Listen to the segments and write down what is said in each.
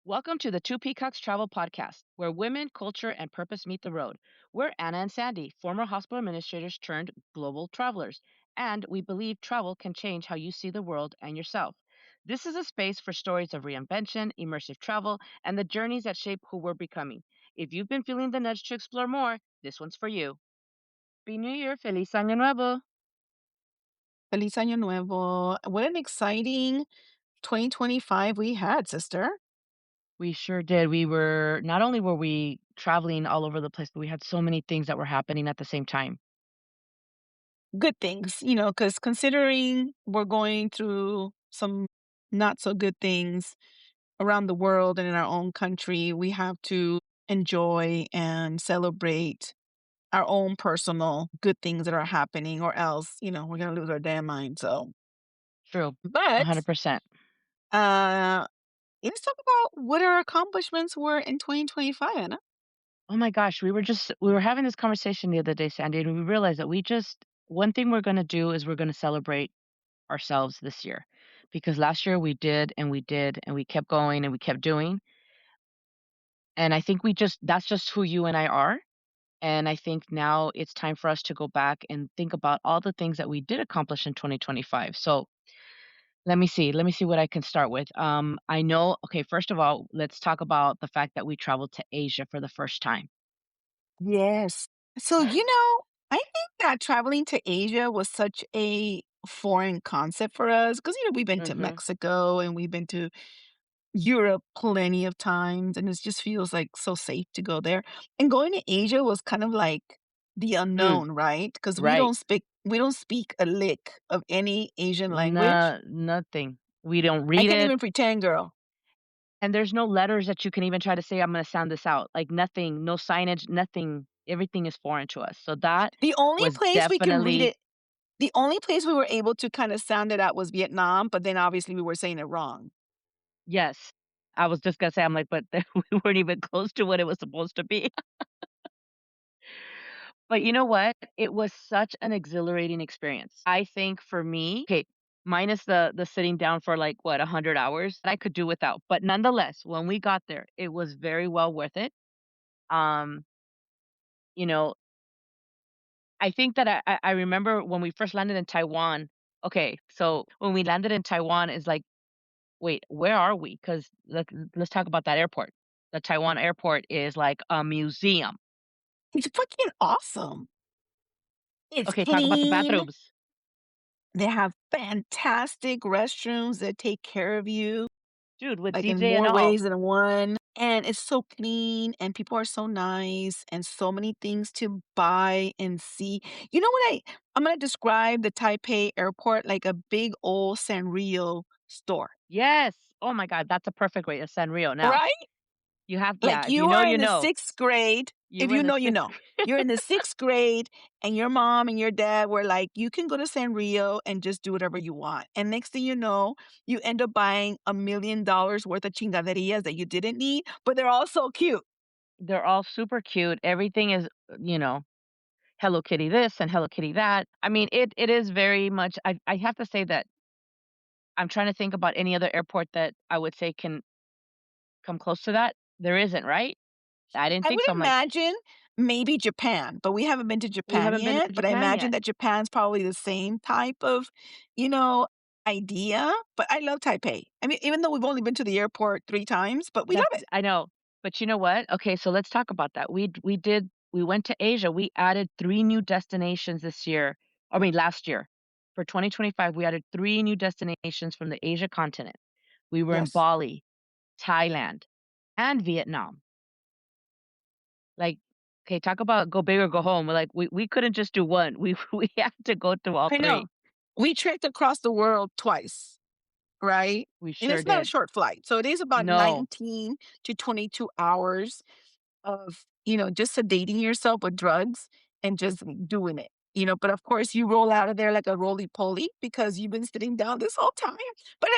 Welcome to the Two Peacocks Travel Podcast, where women, culture, and purpose meet the road. We're Anna and Sandy, former hospital administrators turned global travelers, and we believe travel can change how you see the world and yourself. This is a space for stories of reinvention, immersive travel, and the journeys that shape who we're becoming. If you've been feeling the nudge to explore more, this one's for you. Happy New Year, Feliz Año Nuevo! Feliz Año Nuevo. What an exciting 2025 we had, sister. We sure did. We were not only were we traveling all over the place, but we had so many things that were happening at the same time. Good things, because considering we're going through some not so good things around the world and in our own country, we have to enjoy and celebrate our own personal good things that are happening, or else, we're going to lose our damn mind. So, True, but 100%. uh, let's talk about what our accomplishments were in 2025, Anna. Oh my gosh, we were having this conversation the other day, Sandy, and we realized that we just one thing we're gonna do is we're gonna celebrate ourselves this year. Because last year we did and we did and we kept going and we kept doing. And I think we just that's just who you and I are. And I think now it's time for us to go back and think about all the things that we did accomplish in 2025. So let me see what I can start with. I know, okay, first of all, let's talk about the fact that we traveled to Asia for the first time. Yes. So, I think that traveling to Asia was such a foreign concept for us because, we've been to Hmm. Mexico and we've been to Europe plenty of times, and it just feels like so safe to go there. And going to Asia was kind of like the Mm, unknown, right? Because right. we don't speak a lick of any Asian language. No, nothing. We don't I read can't it, even pretend, girl. and there's no letters that you can even try to say, "I'm gonna sound this out." Like, nothing, no signage, nothing. Everything is foreign to us. So that The only was place we can read definitely it, the only place we were able to kind of sound it out was Vietnam, but then obviously we were saying it wrong. yes. I was just gonna say, I'm like, but we weren't even close to what it was supposed to be. But you know what? It was such an exhilarating experience. I think for me, okay, minus the sitting down for like what, 100 hours, I could do without. But nonetheless, when we got there, it was very well worth it. Um, you know, I think that I remember when we first landed in Taiwan. Okay, so when we landed in Taiwan, is like, wait, where are we? Because let's talk about that airport. The Taiwan airport is like a museum. It's freaking awesome. It's Okay, talk about the clean. bathrooms. They have fantastic restrooms that take care of you, Dude, with like, in DJ and more all. ways than one, and it's so clean, and people are so nice, and so many things to buy and see. You know what I'm gonna describe the Taipei airport like a big old Sanrio store, Yes. Oh my god, that's a perfect way to send Rio. Now, right? you have Like, yeah, if you you know, are you in the know. 6th grade. You If were you in the know, you 6th know. You're in the 6th grade, and your mom and your dad were like, "You can go to Sanrio and just do whatever you want." And next thing you know, you end up buying $1,000,000 worth of chingaderillas that you didn't need, but they're all so cute. They're all super cute. Everything is, you know, Hello Kitty this and Hello Kitty that. I mean, it is very much I have to say that I'm trying to think about any other airport that I would say can come close to that. There isn't, right? I didn't I think would so. I'm like, imagine maybe Japan, but we haven't been to we Japan haven't been yet, to but I Japan imagine yet. that Japan's probably the same type of, you know, idea, but I love Taipei. I mean, even though we've only been to the airport 3 times, but we love That's it. I know. But you know what? Okay, so let's talk about that. We went to Asia. We added 3 new destinations this year. I mean, last year. For 2025, we added 3 new destinations from the Asia continent. We were in Yes. Bali, Thailand, and Vietnam. Like, okay, talk about go big or go home. Like, we couldn't just do one. We have to go through all I know. 3. We trekked across the world twice, right? We And sure it's not a did. short flight. So it is about No, 19 to 22 hours of, just sedating yourself with drugs and just doing it. But of course you roll out of there like a roly poly because you've been sitting down this whole time. But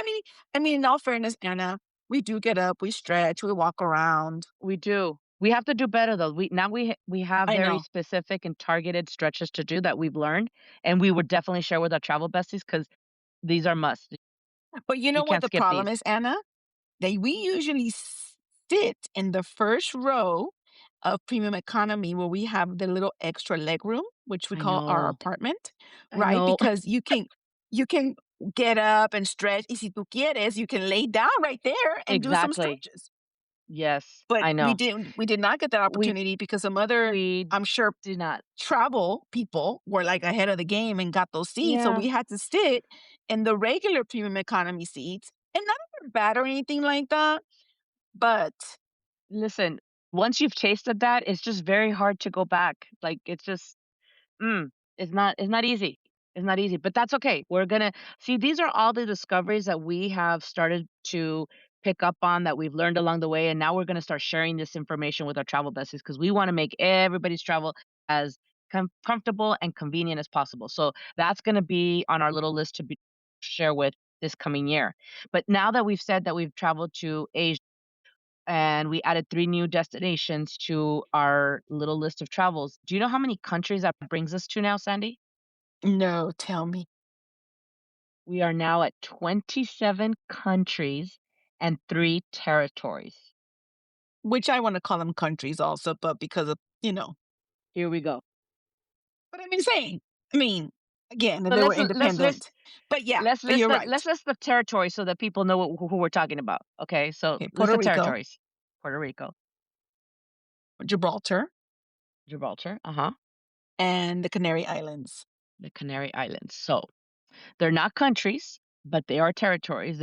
in all fairness, Anna, we do get up, we stretch, we walk around. we do. We have to do better though. We have I very know. specific and targeted stretches to do that we've learned, and we would definitely share with our travel besties because these are must. But you know You what can't the skip problem these. is, Anna? That we usually sit in the first row of premium economy where we have the little extra leg room, which we I call our know. apartment, I right? know. Because you can get up and stretch. Y si tú quieres, you can lay down right there and do some Exactly. stretches. Yes, But I know. we did not get that We opportunity because some other, we I'm sure, do not. travel people were like ahead of the game and got those seats. So Yeah. we had to sit in the regular premium economy seats. And none of them are bad or anything like that. But Listen, once you've tasted that, it's just very hard to go back. Like, it's just Mm, it's not easy. It's not easy, but that's okay. We're gonna see, these are all the discoveries that we have started to pick up on, that we've learned along the way, and now we're gonna start sharing this information with our travel besties because we wanna make everybody's travel as comfortable and convenient as possible. So that's gonna be on our little list to be share with this coming year. But now that we've said that we've traveled to Asia and we added 3 new destinations to our little list of travels. Do you know how many countries that brings us to now, Sandy? no, tell me, We are now at 27 countries and 3 territories. which I want to call them countries also, but because of, Here we go. but I'm insane. I mean, again, So they were independent. But yeah, but you're right. let's list the territories so that people know who we're talking about. Okay, so Okay, list Puerto the Rico, territories. Puerto Rico, Gibraltar, Gibraltar, uh-huh, and the Canary Islands. the Canary Islands. So they're not countries, but they are territories.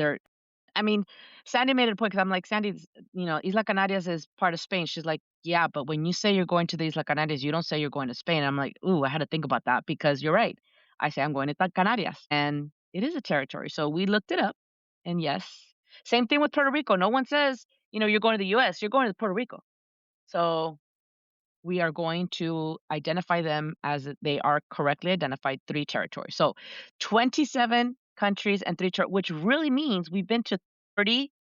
I mean, Sandy made it a point because I'm like, "Sandy, Isla Canarias is part of Spain." She's like, "Yeah, but when you say you're going to the Isla Canarias, you don't say you're going to Spain." I'm like, "Ooh, I had to think about that because you're right." I say, "I'm going to Canarias," and it is a territory. So we looked it up, and yes. Same thing with Puerto Rico. No one says, you're going to the US, you're going to Puerto Rico. So we are going to identify them as they are correctly identified 3 territories. So 27 countries and 3 which really means we've been to 30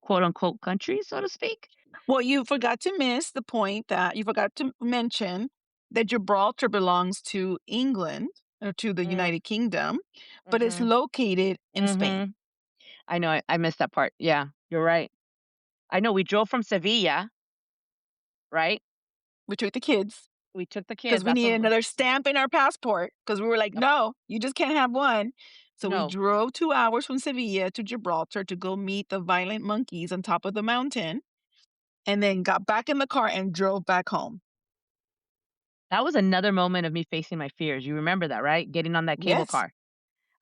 quote unquote countries, so to speak. Well, you forgot to miss the point that you forgot to mention that Gibraltar belongs to England or to the Mm, United Kingdom, but it's mhm, located in Spain. mhm. I know, I missed that part. Yeah, you're right. I know we drove from Sevilla, right? We took the kids We took the because kids, we that's needed a another stamp in our passport because we were like, yep, no, you just can't have one. So we no. drove 2 hours from Sevilla to Gibraltar to go meet the violent monkeys on top of the mountain and then got back in the car and drove back home. That was another moment of me facing my fears. You remember that, right? Getting on that cable Yes. car.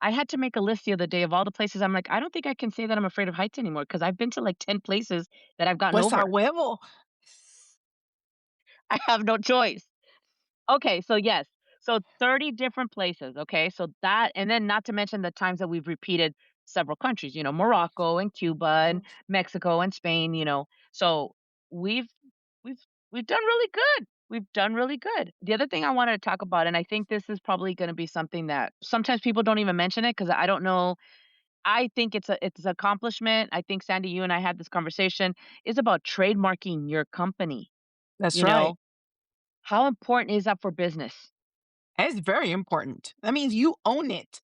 I had to make a list the other day of all the places I'm like, I don't think I can say that I'm afraid of heights anymore because I've been to like 10 places that I've gotten Pues a over. huevo. I have no choice. Okay, so yes. So 30 different places, okay? So that, and then not to mention the times that we've repeated several countries, Morocco and Cuba and Mexico and Spain, So we've we've we've done really good. We've done really good. The other thing I wanted to talk about, and I think this is probably going to be something that sometimes people don't even mention it because I don't know. I think it's an accomplishment. I think Sandy, you and I had this conversation, is about trademarking your company. That's You right. know, how important is that for business? It's very important. That means you own it.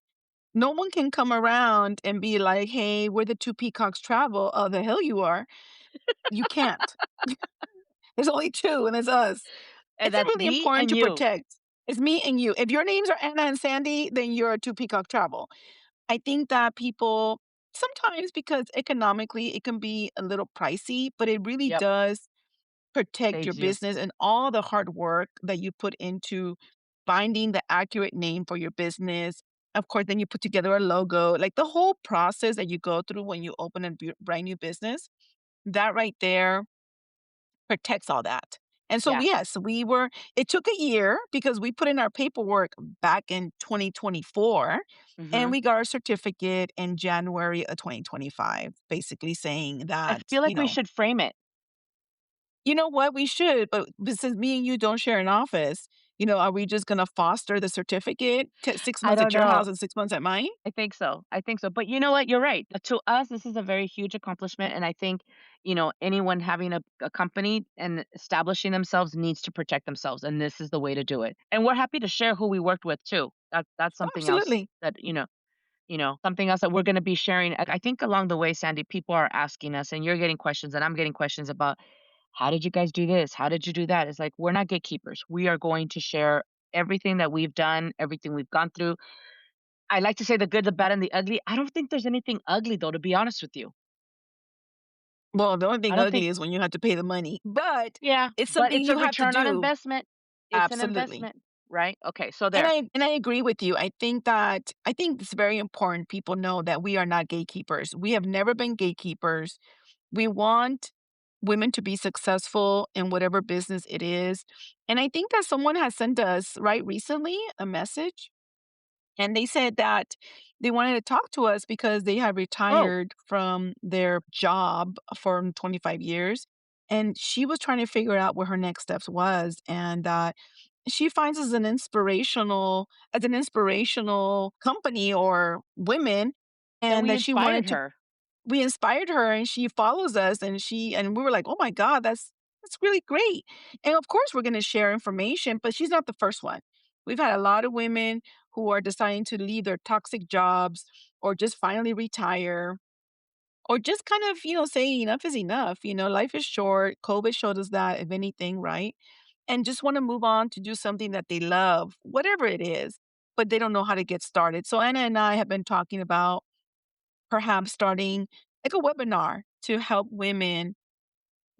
No one can come around and be like, "Hey, we're the 2 Peacocks Travel." Oh, the hell you are. You can't. There's only 2, and it's us. And It's that's really me important and to you. protect. It's me and you. If your names are Anna and Sandy, then you're a 2 Peacock Travel. I think that people sometimes because economically it can be a little pricey, but it really Yep, does protect your saves you. business and all the hard work that you put into finding the accurate name for your business. Of course, then you put together a logo, like the whole process that you go through when you open a brand new business. That right there protects all that. And so, Yeah. yes, it took a year because we put in our paperwork back in 2024 and Mhm. we got our certificate in January of 2025, basically saying I that, feel like we should frame it. you know what? We should, but since me and you don't share an office, are we just gonna foster the certificate? 6 I months don't at your know. house and 6 months at mine? I think so. I think so. But you know what? You're right. To us, this is a very huge accomplishment. And I think, anyone having a company and establishing themselves needs to protect themselves. And this is the way to do it. And we're happy to share who we worked with too. That's Oh, something else absolutely. that, something else that we're gonna be sharing. I think along the way, Sandy, people are asking us, and you're getting questions, and I'm getting questions about, "How did you guys do this? How did you do that?" It's like, we're not gatekeepers. We are going to share everything that we've done, everything we've gone through. I like to say the good, the bad, and the ugly. I don't think there's anything ugly, though, to be honest with you. Well, the only I thing don't think ugly is when you have to pay the money, but Yeah, it's but something it's a you have to return on do. investment. It's an Absolutely. investment, right? Okay, so And there. I agree with you. I think it's very important people know that we are not gatekeepers. We have never been gatekeepers. We want women to be successful in whatever business it is. And I think that someone has sent us right recently a message, and they said that they wanted to talk to us because they had Oh, retired from their job for 25 years. And she was trying to figure out what her next steps was. And she finds us an inspirational company or women, and and we that she inspired wanted to her. we inspired her, and she follows us, and we were like, "Oh my god, that's really great." And of course we're going to share information, but she's not the first one. We've had a lot of women who are deciding to leave their toxic jobs, or just finally retire, or just kind of, say enough is enough. Life is short. COVID showed us that, if anything, right? And just want to move on to do something that they love, whatever it is, but they don't know how to get started. So Anna and I have been talking about perhaps starting like a webinar to help women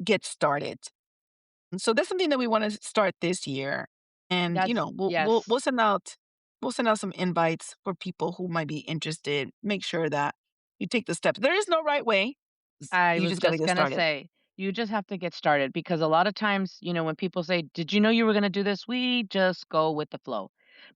get started. And so that's something that we want to start this year. And That's we'll yes. we'll send out some invites for people who might be interested. Make sure that you take the steps. There is no right way. I You was just got to just get gonna started. say, you just have to get started because a lot of times, when people say, "Did you know you were gonna do this?" We just go with the flow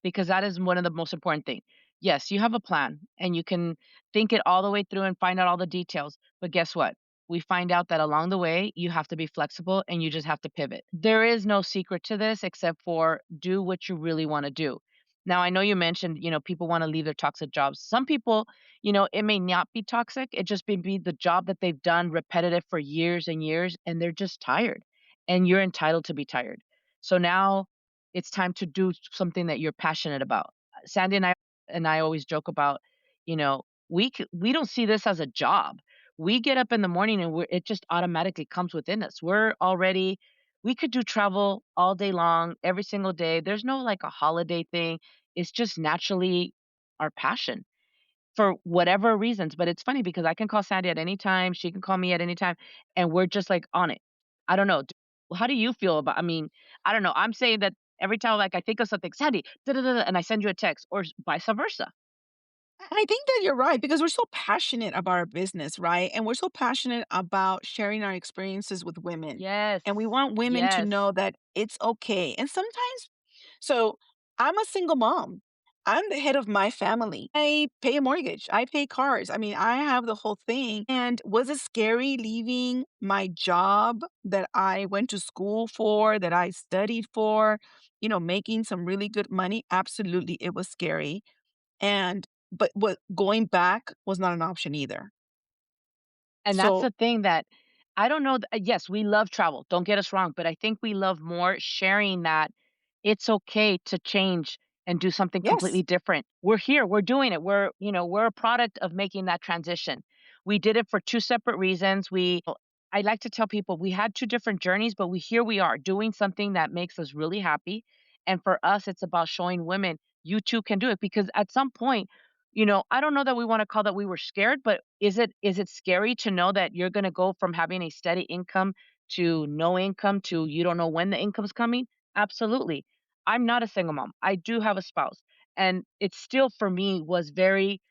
because that is one of the most important thing. Yes, you have a plan and you can think it all the way through and find out all the details. But guess what? We find out that along the way, you have to be flexible and you just have to pivot. There is no secret to this except for do what you really want to do. Now, I know you mentioned, people want to leave their toxic jobs. Some people, it may not be toxic. It just may be the job that they've done repetitive for years and years, and they're just tired. And you're entitled to be tired. So now it's time to do something that you're passionate about. Sandy and I always joke about, we don't see this as a job. We get up in the morning and it just automatically comes within us. We could do travel all day long, every single day. There's no like a holiday thing. It's just naturally our passion for whatever reasons, but it's funny because I can call Sandy at any time, she can call me at any time, and we're just, like, on it. I don't know, how do you feel about I don't know, I'm saying that every time, like, I think of something, "Sandy, da da da da," and I send you a text or vice versa. I think that you're right because we're so passionate about our business, right? And we're so passionate about sharing our experiences with women. Yes. And we want women to Yes. know that it's okay. And sometimes, so I'm a single mom. I'm the head of my family. I pay a mortgage. I pay cars. I mean, I have the whole thing. And was it scary leaving my job that I went to school for, that I studied for, making some really good money? Absolutely. It was scary, and but what going back was not an option either. And that's So, the thing that I don't know yes, we love travel, don't get us wrong, but I think we love more sharing that it's okay to change and do something yes, completely different. We're here, we're doing it. We're a product of making that transition. We did it for 2 separate reasons. I like to tell people we had 2 different journeys, but here we are doing something that makes us really happy. And for us, it's about showing women you too can do it because at some point, I don't know that we want to call that we were scared, but is it scary to know that you're going to go from having a steady income to no income to you don't know when the income's coming? Absolutely. I'm not a single mom. I do have a spouse. And it still for me was very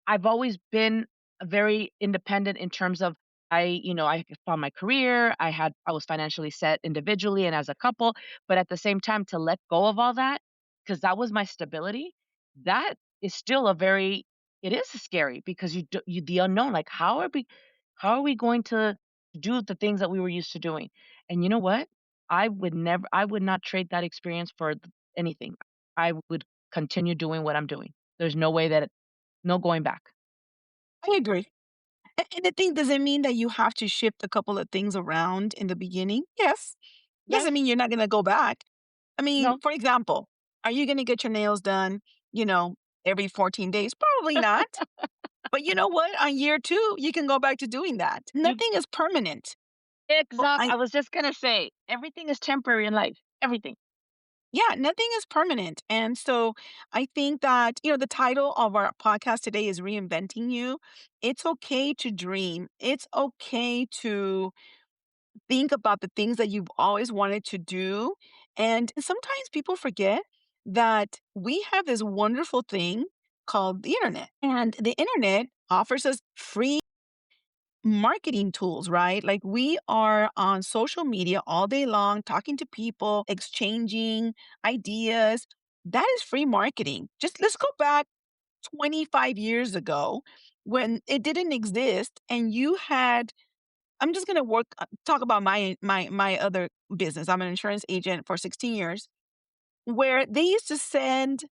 I've always been very independent in terms of I found my career, I was financially set individually and as a couple, but at the same time to let go of all that because that was my stability, that is still a very it is scary because you the unknown, like how are we going to do the things that we were used to doing? And you know what? I would not trade that experience for anything. I would continue doing what I'm doing. There's no way that no going back. I agree. And the thing doesn't mean that you have to shift a couple of things around in the beginning. Yes. Doesn't Yes. mean you're not gonna go back. I mean, No. for example, are you gonna get your nails done, you know, every 14 days? Probably not. But you know what? On year 2, you can go back to doing that. You Nothing is permanent. So I was just gonna say, everything is temporary in life. Everything. yeah, nothing is permanent. And so I think that, the title of our podcast today is Reinventing You. It's okay to dream. It's okay to think about the things that you've always wanted to do. And sometimes people forget that we have this wonderful thing called the internet. And the internet offers us free marketing tools, right? Like we are on social media all day long, talking to people, exchanging ideas. That is free marketing. Just let's go back 25 years ago when it didn't exist and you had I'm just going to talk about my other business. I'm an insurance agent for 16 years where they used to send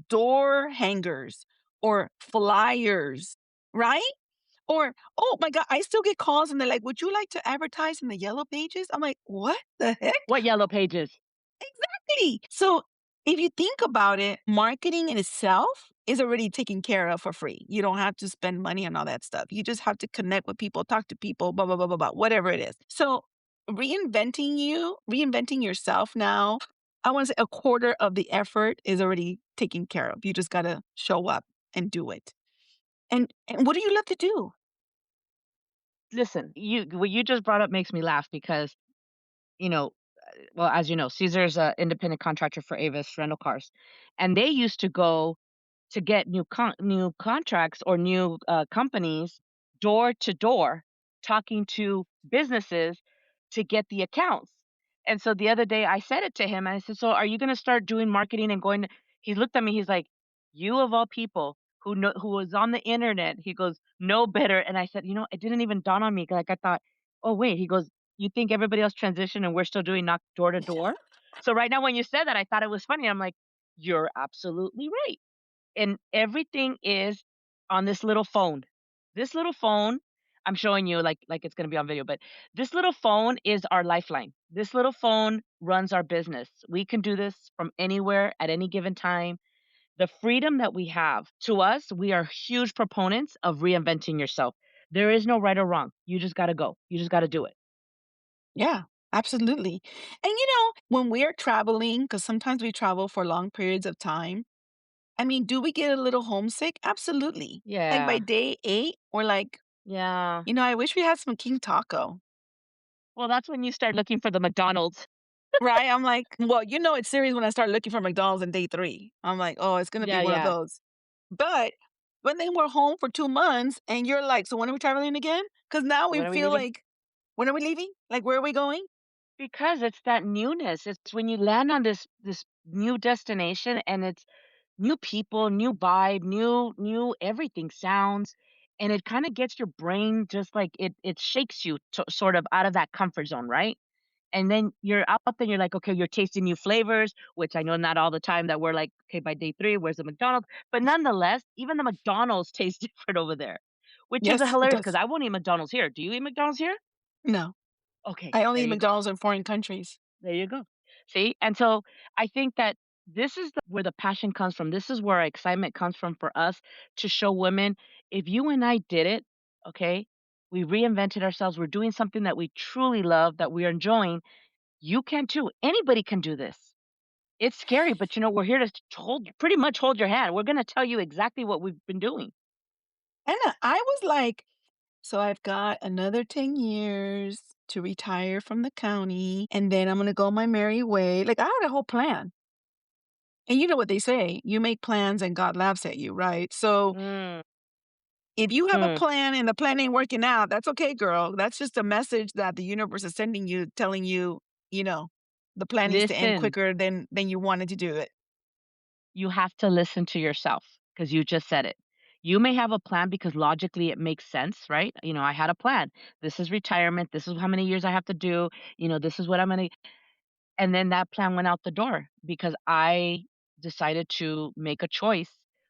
door hangers or flyers, right? Or, oh my God, I still get calls and they're like, would you like to advertise in the yellow pages? I'm like, what the heck? What yellow pages? Exactly. So if you think about it, marketing in itself is already taken care of for free. You don't have to spend money on all that stuff. You just have to connect with people, talk to people, blah, blah, blah, blah, blah, whatever it is. So reinventing yourself now, I want to say a quarter of the effort is already taken care of. You just got to show up and do it. And what do you love to do? Listen, what you just brought up makes me laugh because, you know, well, as you know, Caesar's a independent contractor for Avis rental cars, and they used to go to get new contracts or new, companies door to door talking to businesses to get the accounts. And so the other day I said it to him, and I said, "So are you gonna start doing marketing and going to" he looked at me, he's like, "You of all people who was on the internet," he goes, "know better." And I said, it didn't even dawn on me, like, I thought, "Oh, wait," he goes, "You think everybody else transitioned and we're still doing knock door to door?" So right now when you said that, I thought it was funny. I'm like, "You're absolutely right." And everything is on this little phone. This little phone, I'm showing you like it's gonna be on video, but this little phone is our lifeline. This little phone runs our business. We can do this from anywhere at any given time. The freedom that we have, to us, we are huge proponents of reinventing yourself. There is no right or wrong. You just gotta go. You just gotta do it. Yeah, absolutely. And when we're traveling, because sometimes we travel for long periods of time, I mean, do we get a little homesick? Absolutely. Like by Yeah. day 8, we're like, Yeah. I wish we had some King Taco, Well, that's when you start looking for the McDonald's. right? I'm like, well, it's serious when I start looking for McDonald's in day 3. I'm like, oh, it's going to be Yeah, one of yeah. those. But when then we're home for 2 months and you're like, so when are we traveling again? Because now we When are we feel leaving? like, when are we leaving? Like, where are we going? Because it's that newness. It's when you land on this new destination and it's new people, new vibe, new everything sounds, and it kind of gets your brain just like it shakes you sort of out of that comfort zone, right? And then you're out there, you're like, okay, you're tasting new flavors, which I know not all the time that we're like, okay, by day 3, where's the McDonald's? But nonetheless, even the McDonald's tastes different over there, which is Yes, it hilarious because does. I won't eat McDonald's here. Do you eat McDonald's here? No, Okay, I only there eat you go. McDonald's in foreign countries. There you go. See? And so I think that this is where the passion comes from. This is where our excitement comes from for us to show women if you and I did it, okay, we reinvented ourselves. We're doing something that we truly love, that we are enjoying. You can too. Anybody can do this. It's scary, but we're here to pretty much hold your hand. We're going to tell you exactly what we've been doing. And I was like, so I've got another 10 years to retire from the county, and then I'm gonna go my merry way. Like, I had a whole plan. And you know what they say, you make plans and God laughs at you, right? So Mm, if you have a mm. plan and the plan ain't working out, that's okay, girl. That's just a message that the universe is sending you, telling you, you know, the plan needs to end Listen, quicker than you wanted to do it. you have to listen to yourself because you just said it. You may have a plan because logically it makes sense, right? I had a plan. This is retirement. This is how many years I have to do. This is what I'm going to. And then that plan went out the door because I decided to make a choice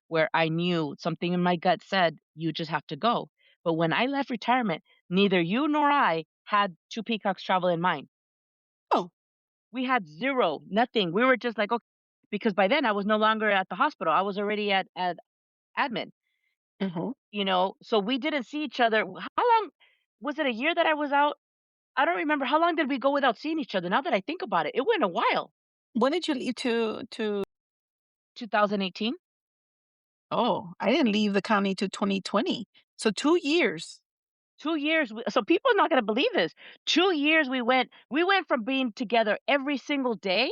where I knew something in my gut said, you just have to go. But when I left retirement, neither you nor I had two peacocks travel in mind. Oh, We had zero, nothing. We were just like, okay. because by then I was no longer at the hospital. I was already at admin, Mhm. so we didn't see each other. How long was it? A year that I was out? I don't remember. How long did we go without seeing each other? Now that I think about it, it went a while. When did you leave to 2018. Oh, I didn't leave the county to 2020. So 2 years. 2 years. So people are not going to believe this. 2 years we went from being together every single day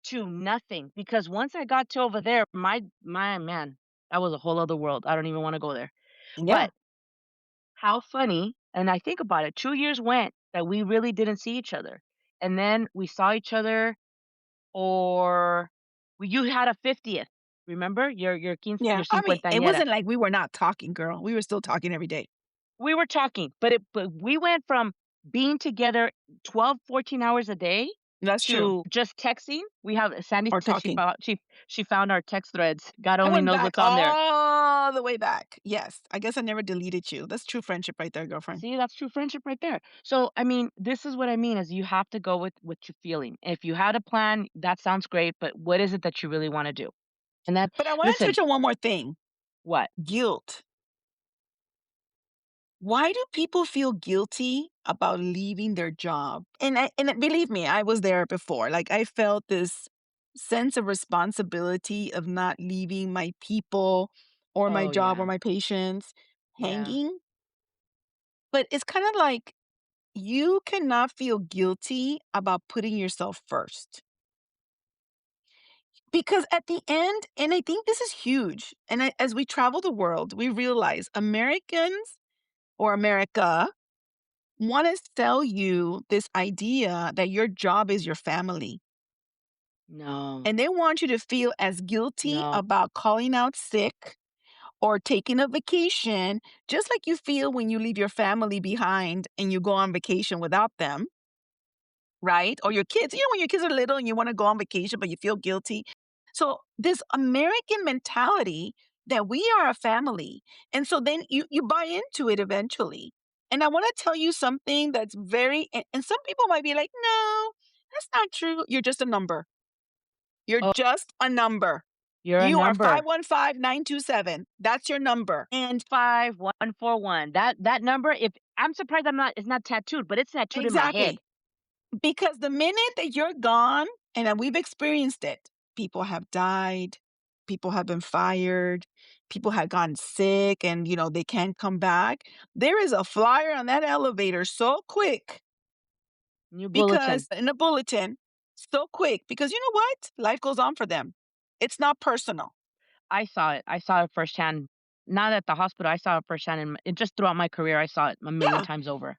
to nothing, because once I got to over there, my man, that was a whole other world. I don't even want to go there. Yeah. But how funny, and I think about it, 2 years went that we really didn't see each other. And then we saw each other, or you had a 50th. Remember? Yeah. Your I mean, it cincuentañera. wasn't like we were not talking, girl. We were still talking every day. We were talking, but we went from being together 12, 14 hours a day That's true. to just texting. We have Sandy Or said talking. she found our text threads. God I only went knows back what's on there. all the way back. Yes. I guess I never deleted you. That's true friendship right there, girlfriend. See, that's true friendship right there. So, I mean, this is what I mean is you have to go with what you're feeling. If you had a plan, that sounds great, but what is it that you really want to do? And then But I want to listen, touch on one more thing. what? Guilt. Why do people feel guilty about leaving their job? Believe me, I was there before. Like I felt this sense of responsibility of not leaving my people or my Oh job or yeah. my patients Yeah. hanging. But it's kind of like you cannot feel guilty about putting yourself first. Because at the end, and I think this is huge, as we travel the world, we realize Americans or America want to sell you this idea that your job is your family. No. And they want you to feel as guilty No. about calling out sick or taking a vacation, just like you feel when you leave your family behind and you go on vacation without them, right? Or your kids, when your kids are little and you want to go on vacation, but you feel guilty. So, this American mentality that we are a family. And so then you buy into it eventually. And I want to tell you something that's and some people might be like, no, that's not true. You're just a number. You're Oh, just a number. you're a You are number. 515-927. That's your number. And 5141. That number, if I'm surprised it's not tattooed, but it's tattooed in my head. exactly. Because the minute that you're gone, and we've experienced it, people have died, people have been fired, people have gotten sick and, they can't come back. There is a flyer on that elevator so quick New bulletin. because in a bulletin, so quick because you know what? Life goes on for them. It's not personal. I saw it. I saw it firsthand. Not at the hospital. I saw it firsthand, and just throughout my career, I saw it a million Yeah. times over.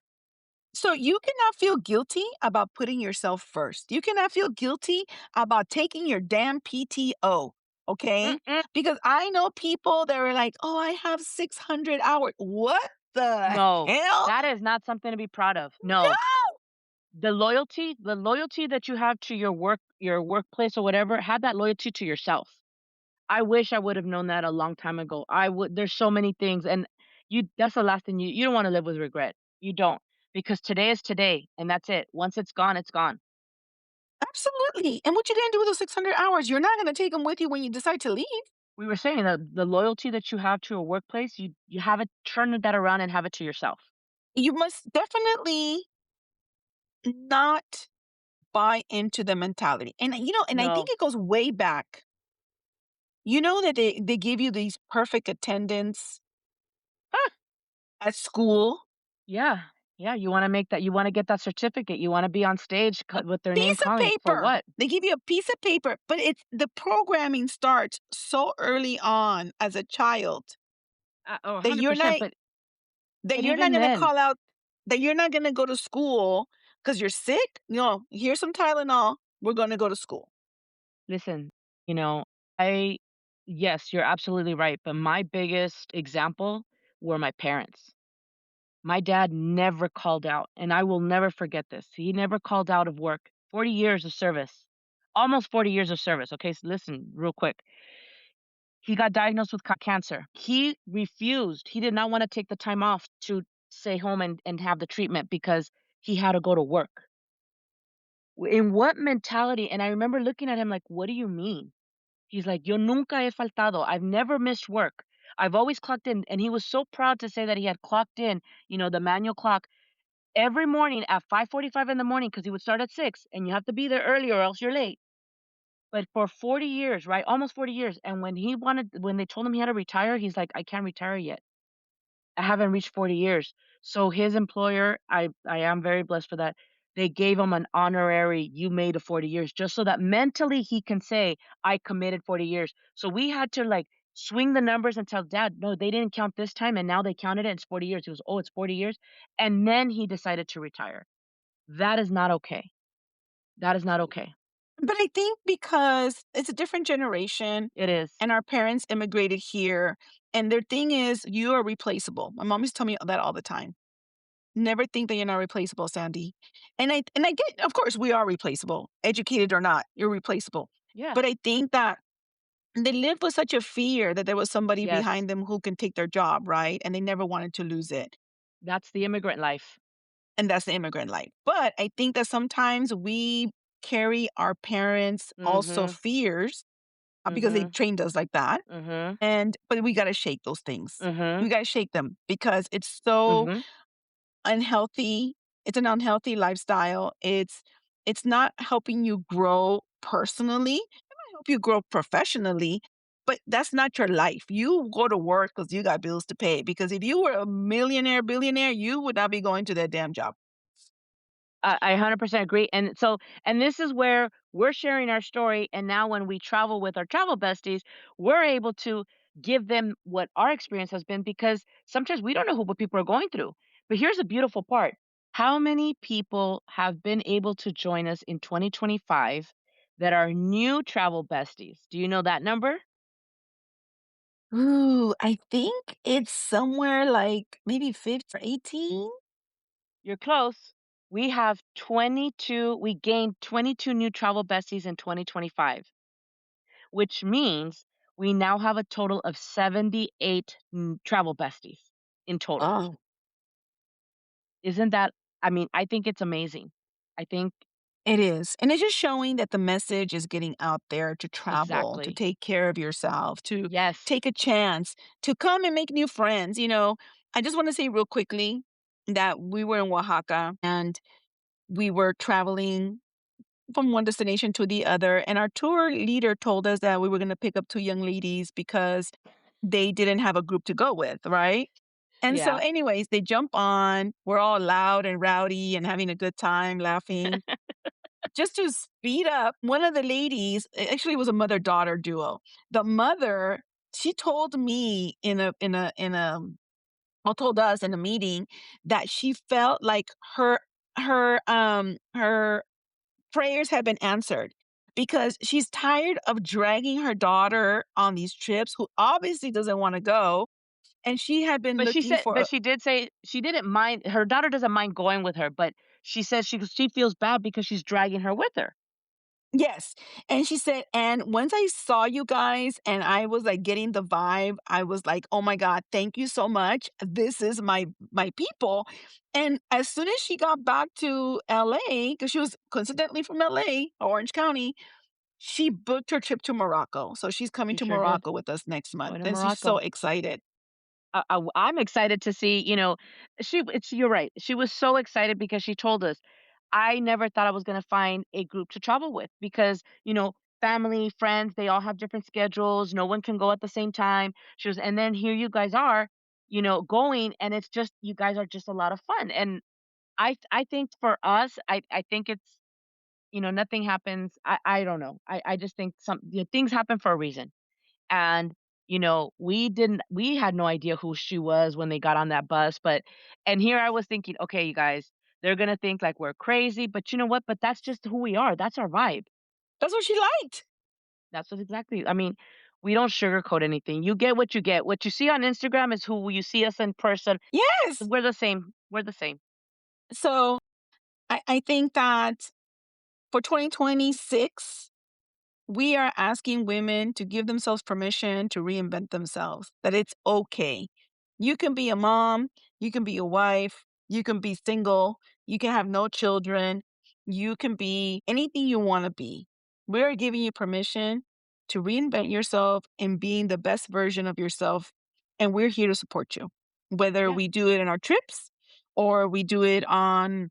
So you cannot feel guilty about putting yourself first. You cannot feel guilty about taking your damn PTO, okay? Mm-mm. Because I know people that are like, "Oh, I have 600 hours." What the No, hell? that is not something to be proud of. No, No! the loyalty that you have to your workplace or whatever, have that loyalty to yourself. I wish I would have known that a long time ago. I would. There's so many things, and that's the last thing you don't want to live with regret. You don't, because today is today, and that's it. Once it's gone, it's gone. Absolutely. And what you gonna do with those 600 hours? You're not gonna take them with you when you decide to leave. We were saying that the loyalty that you have to a workplace, you have it, turn that around and have it to yourself. You must definitely not buy into the mentality. And I think No. it goes way back. You know that they give you these perfect attendance Ah, at school. yeah. Yeah, you wanna make that, you wanna get that certificate, you wanna be on stage A with their name piece of calling for paper. what? They give you a piece of paper, but it's the programming starts so early on as a child Oh, that you're 100%, not but not even gonna then, call out that you're not gonna go to school because 'cause you're sick. No, here's some Tylenol. We're gonna go to school. listen, you know, I yes, you're absolutely right, but my biggest example were my parents. My dad never called out, and I will never forget this. He never called out of work. 40 years of service. Almost 40 years of service. Okay, so listen real quick. He got diagnosed with cancer. He refused. He did not want to take the time off to stay home and have the treatment because he had to go to work. In what mentality? And I remember looking at him like, "What do you mean?" He's like, "Yo nunca he faltado. I've never missed work. I've always clocked in." And he was so proud to say that he had clocked in, the manual clock every morning at 5:45 in the morning because he would start at 6 and you have to be there early or else you're late. But for 40 years, right? Almost 40 years. And when they told him he had to retire, he's like, "I can't retire yet. I haven't reached 40 years." So his employer, I am very blessed for that. They gave him an honorary "you made it 40 years" just so that mentally he can say, "I committed 40 years." So we had to like swing the numbers and tell dad, "No, they didn't count this time and now they counted it. It's 40 years." He goes, "Oh, it's 40 years." And then he decided to retire. That is not okay. That is not okay. But I think because it's a different generation It is. and our parents immigrated here, and their thing is you are replaceable. My mom used to tell me that all the time. Never think that you're not replaceable, Sandy. And I get, of course, we are replaceable, educated or not, you're replaceable. Yeah. But I think that they lived with such a fear that there was somebody Yes. behind them who can take their job, right? And they never wanted to lose it. That's the immigrant life. And that's the immigrant life. But I think that sometimes we carry our parents also Mhm. fears because they Mhm. trained us like that. Mhm. And but we gotta shake those things. Mhm. We gotta shake them because it's so Mhm. unhealthy. It's an unhealthy lifestyle. It's not helping you grow personally. It might help you grow professionally, but that's not your life. You go to work because you got bills to pay. Because if you were a millionaire, billionaire, you would not be going to that damn job. I 100% agree. And this is where we're sharing our story. And now, when we travel with our travel besties, we're able to give them what our experience has been because sometimes we don't know what people are going through. But here's the beautiful part: how many people have been able to join us in 2025 that are new travel besties? Do you know that number? Ooh, I think it's somewhere like maybe 15 or 18. You're close. We gained 22 new travel besties in 2025, which means we now have a total of 78 travel besties in total. Oh, Isn't that, I mean, I think it's amazing. I think it is. And it's just showing that the message is getting out there to travel, to exactly. take care of yourself, to Yes. take a chance, to come and make new friends. I just want to say real quickly that we were in Oaxaca and we were traveling from one destination to the other. And our tour leader told us that we were going to pick up two young ladies because they didn't have a group to go with, right? And so, Yeah. anyways, they jump on. We're all loud and rowdy and having a good time, laughing. Just to speed up, one of the ladies, actually it was a mother-daughter duo. The mother, she told me well, told us in a meeting that she felt like her prayers had been answered because she's tired of dragging her daughter on these trips, who obviously doesn't wanna go, and she had been looking for But a she did say she didn't mind. Her daughter doesn't mind going with her, but she says she feels bad because she's dragging her with her. Yes, and she said, "And once I saw you guys and I was, like, getting the vibe, I was like, 'Oh my god, thank you so much. This is my people.'" And as soon as she got back to LA, because she was coincidentally from LA, Orange County, she booked her trip to Morocco. So she's coming She to sure did. Morocco with us next month, Going to and she's so Morocco. excited. I'm excited to see, you're right. She was so excited because she told us, "I never thought I was gonna find a group to travel with because, family, friends, they all have different schedules. No one can go at the same time." She was, and then here you guys are, going, and it's just you guys are just a lot of fun. And I think for us, I think it's, nothing happens. I don't know. I just think things happen for a reason. And, we had no idea who she was when they got on that bus, and here I was thinking, "Okay, you guys, they're gonna think like we're crazy, but you know what? But that's just who we are. That's our vibe." That's what she liked. That's what exactly, I mean, we don't sugarcoat anything. You get what you get. What you see on Instagram is who you see us in person. Yes! We're the same. We're the same. So, I think that for 2026, we are asking women to give themselves permission to reinvent themselves, that it's okay. You can be a mom, you can be a wife, you can be single, you can have no children. You can be anything you want to be. We're giving you permission to reinvent yourself and being the best version of yourself. And we're here to support you, whether Yeah. we do it in our trips or we do it on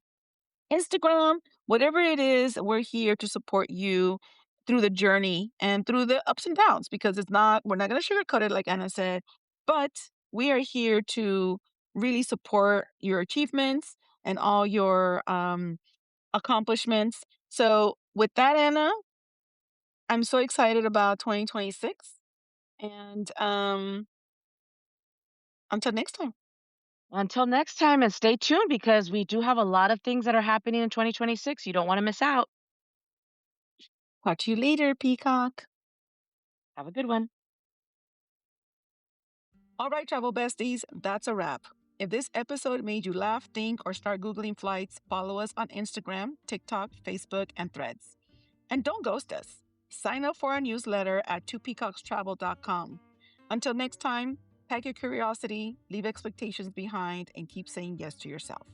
Instagram, whatever it is, we're here to support you through the journey and through the ups and downs because we're not going to sugarcoat it, like Anna said, but we are here to really support your achievements and all your accomplishments. So, with that, Anna, I'm so excited about 2026. And until next time, Until next time, and stay tuned because we do have a lot of things that are happening in 2026. You don't want to miss out. talk to you later, Peacock. Have a good one. All right, travel besties, that's a wrap. If this episode made you laugh, think, or start Googling flights, follow us on Instagram, TikTok, Facebook, and Threads. And don't ghost us. Sign up for our newsletter at twopeacockstravel.com. Until next time, pack your curiosity, leave expectations behind, and keep saying yes to yourself.